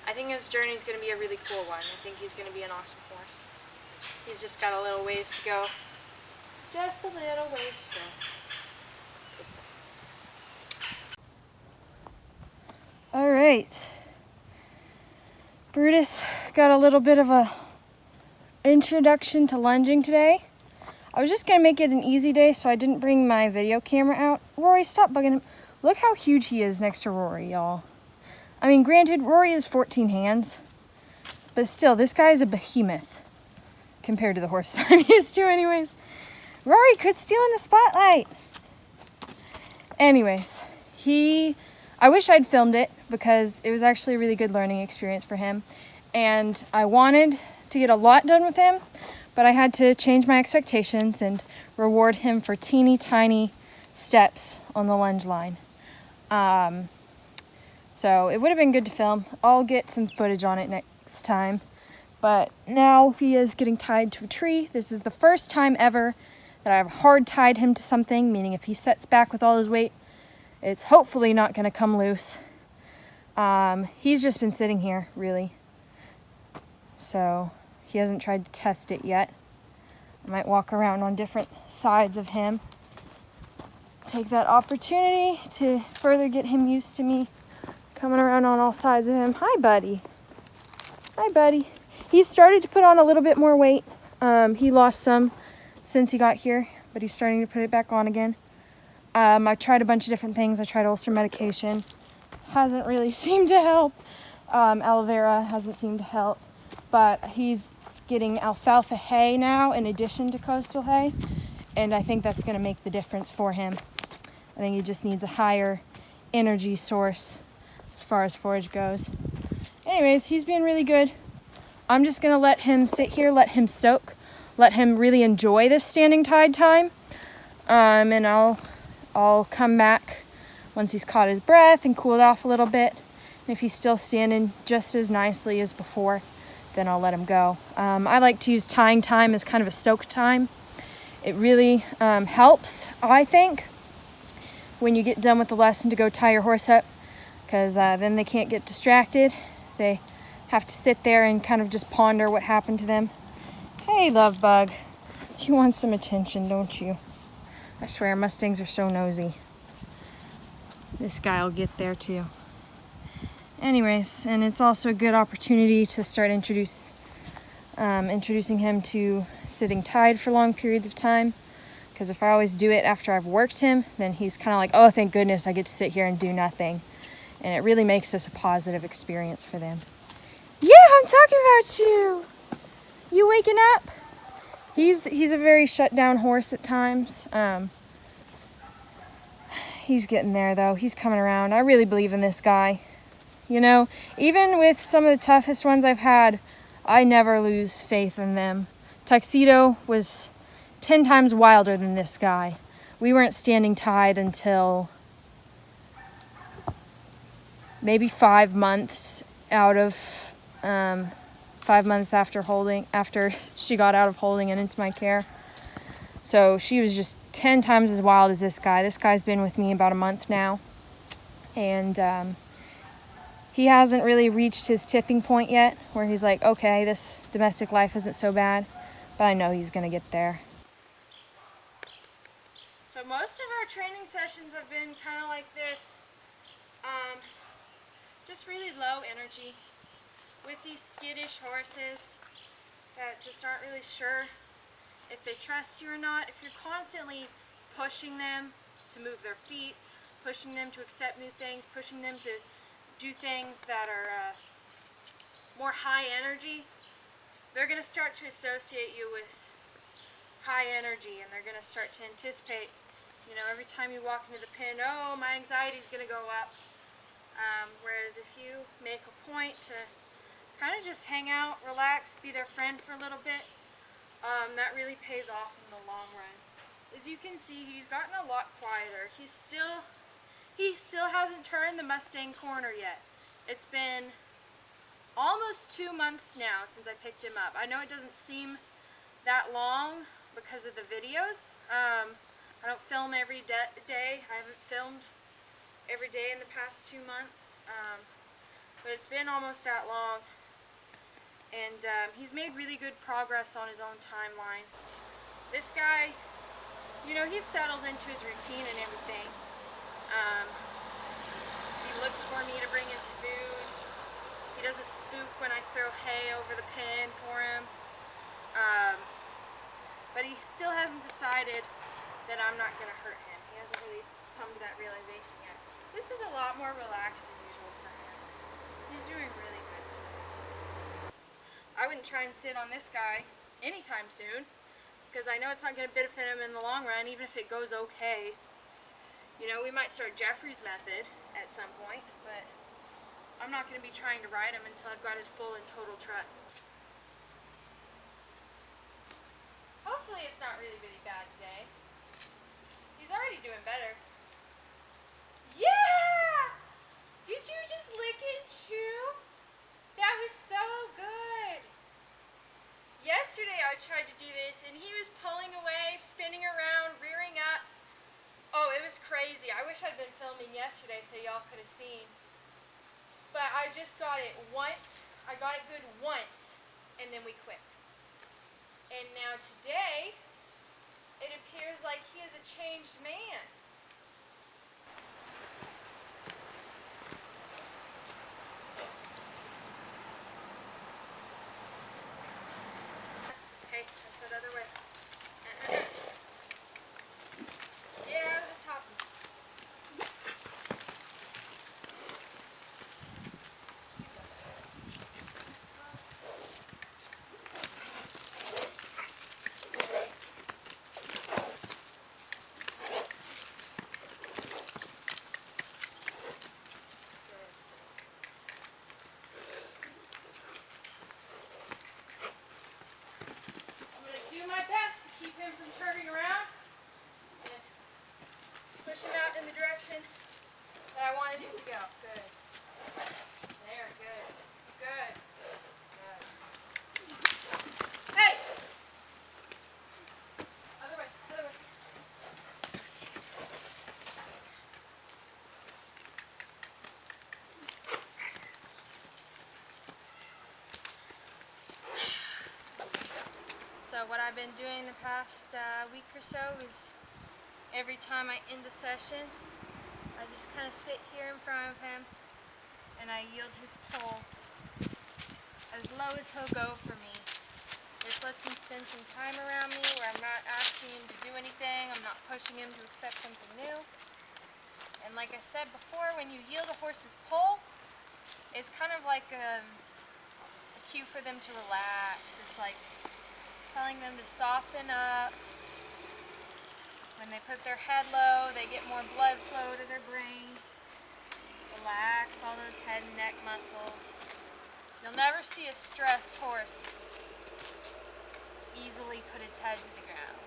I think his journey is going to be a really cool one. I think he's going to be an awesome horse. He's just got a little ways to go. Just a little ways to go. All right. Brutus got a little bit of a introduction to lunging today. I was just going to make it an easy day, so I didn't bring my video camera out. Rory, stop bugging him. Look how huge he is next to Rory, y'all. I mean, granted, Rory is 14 hands, but still, this guy is a behemoth compared to the horse I'm used to anyways. Rory, quit stealing the spotlight. Anyways, I wish I'd filmed it because it was actually a really good learning experience for him. And I wanted to get a lot done with him, but I had to change my expectations and reward him for teeny tiny steps on the lunge line. So it would have been good to film. I'll get some footage on it next time. But now he is getting tied to a tree. This is the first time ever that I've hard tied him to something, meaning if he sets back with all his weight, it's hopefully not going to come loose. He's just been sitting here, really. So he hasn't tried to test it yet. I might walk around on different sides of him. Take that opportunity to further get him used to me coming around on all sides of him. Hi, buddy. Hi, buddy. He's started to put on a little bit more weight. He lost some since he got here, but he's starting to put it back on again. I've tried a bunch of different things. I tried ulcer medication. Hasn't really seemed to help. Aloe vera hasn't seemed to help. But he's getting alfalfa hay now in addition to coastal hay. And I think that's going to make the difference for him. I think he just needs a higher energy source as far as forage goes. Anyways, he's being really good. I'm just going to let him sit here, let him soak, let him really enjoy this standing tide time. And I'll come back once he's caught his breath and cooled off a little bit. And if he's still standing just as nicely as before, then I'll let him go. I like to use tying time as kind of a soak time. It really helps, I think, when you get done with the lesson to go tie your horse up, because then they can't get distracted. They have to sit there and kind of just ponder what happened to them. Hey, love bug. You want some attention, don't you? I swear, Mustangs are so nosy. This guy will get there too. Anyways, and it's also a good opportunity to start introducing him to sitting tied for long periods of time. Because if I always do it after I've worked him, then he's kind of like, oh, thank goodness I get to sit here and do nothing. And it really makes this a positive experience for them. Yeah, I'm talking about you. You waking up? He's a very shut down horse at times. He's getting there though. He's coming around. I really believe in this guy. You know, even with some of the toughest ones I've had, I never lose faith in them. Tuxedo was 10 times wilder than this guy. We weren't standing tied until maybe 5 months out of 5 months after she got out of holding and into my care. So she was just 10 times as wild as this guy. This guy's been with me about a month now. And he hasn't really reached his tipping point yet where he's like, okay, this domestic life isn't so bad. But I know he's going to get there. So most of our training sessions have been kind of like this. Just really low energy with these skittish horses that just aren't really sure if they trust you or not. If you're constantly pushing them to move their feet, pushing them to accept new things, pushing them to do things that are more high energy, they're going to start to associate you with high energy, and they're going to start to anticipate, you know, every time you walk into the pen, oh, my anxiety's going to go up. Whereas if you make a point to kind of just hang out, relax, be their friend for a little bit, that really pays off in the long run. As you can see, he's gotten a lot quieter. He still hasn't turned the Mustang corner yet. It's been almost 2 months now since I picked him up. I know it doesn't seem that long because of the videos. I don't film every day. I haven't filmed every day in the past 2 months. but it's been almost that long. And he's made really good progress on his own timeline. This guy, you know, he's settled into his routine and everything. He looks for me to bring his food. He doesn't spook when I throw hay over the pen for him. But he still hasn't decided that I'm not going to hurt him. He hasn't really come to that realization yet. This is a lot more relaxed than usual for him. He's doing really good today. I wouldn't try and sit on this guy anytime soon, because I know it's not going to benefit him in the long run, even if it goes okay. You know, we might start Jeffrey's method at some point, but I'm not going to be trying to ride him until I've got his full and total trust. Hopefully it's not really, really bad today. He's already doing better. Yeah! Did you just lick and chew? That was so good. Yesterday I tried to do this and he was pulling away, spinning around, rearing up. Oh, it was crazy. I wish I'd been filming yesterday so y'all could have seen. But I just got it once. I got it good once and then we quit. And now today, it appears like he is a changed man. Hey, I said other way. Get out of the top. Keep him from turning around and push him out in the direction that I wanted him to go. Good. There, good. Good. Good. Hey! Other way, other way. So what I've been doing the past week or so is every time I end a session, I just kind of sit here in front of him and I yield his pull as low as he'll go for me. This lets him spend some time around me where I'm not asking him to do anything, I'm not pushing him to accept something new. And like I said before, when you yield a horse's pull, it's kind of like a cue for them to relax. It's like telling them to soften up. When they put their head low, they get more blood flow to their brain. Relax all those head and neck muscles. You'll never see a stressed horse easily put its head to the ground.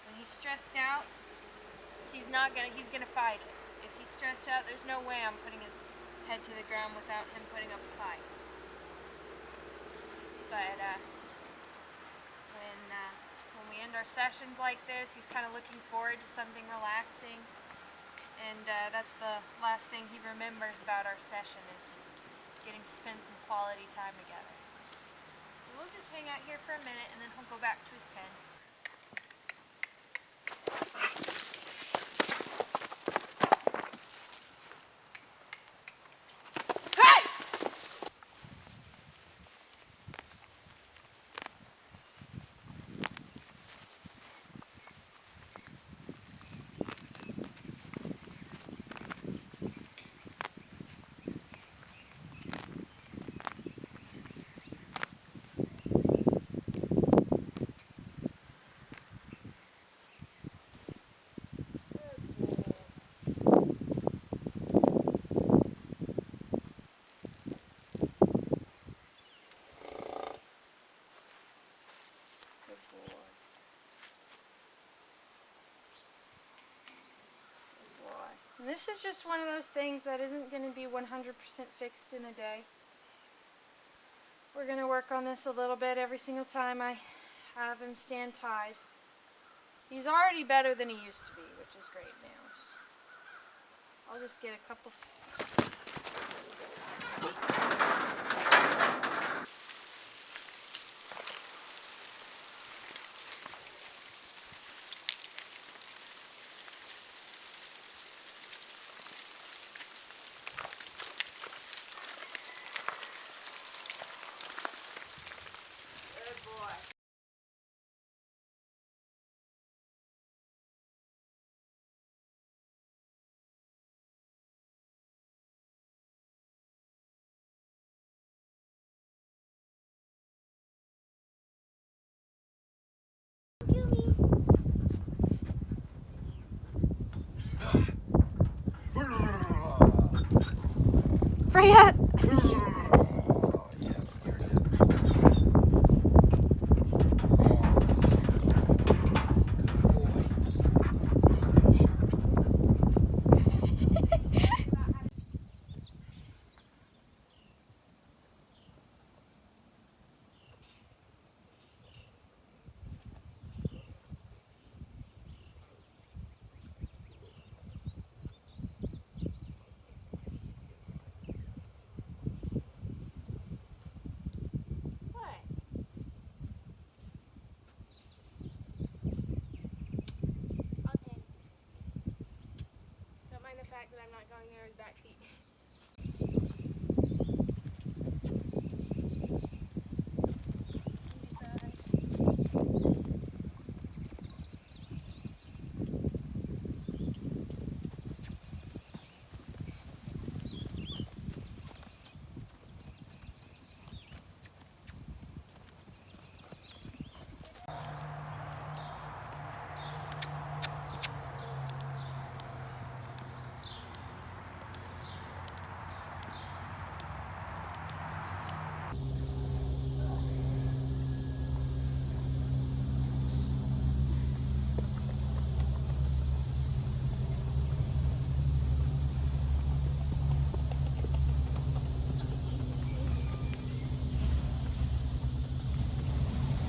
When he's stressed out, he's gonna fight it. If he's stressed out, there's no way I'm putting his head to the ground without him putting up a fight. But when we end our sessions like this, he's kind of looking forward to something relaxing, and that's the last thing he remembers about our session is getting to spend some quality time together. So we'll just hang out here for a minute and then he'll go back to his pen. This is just one of those things that isn't going to be 100% fixed in a day. We're going to work on this a little bit every single time I have him stand tied. He's already better than he used to be, which is great news. I'll just get a couple Freya!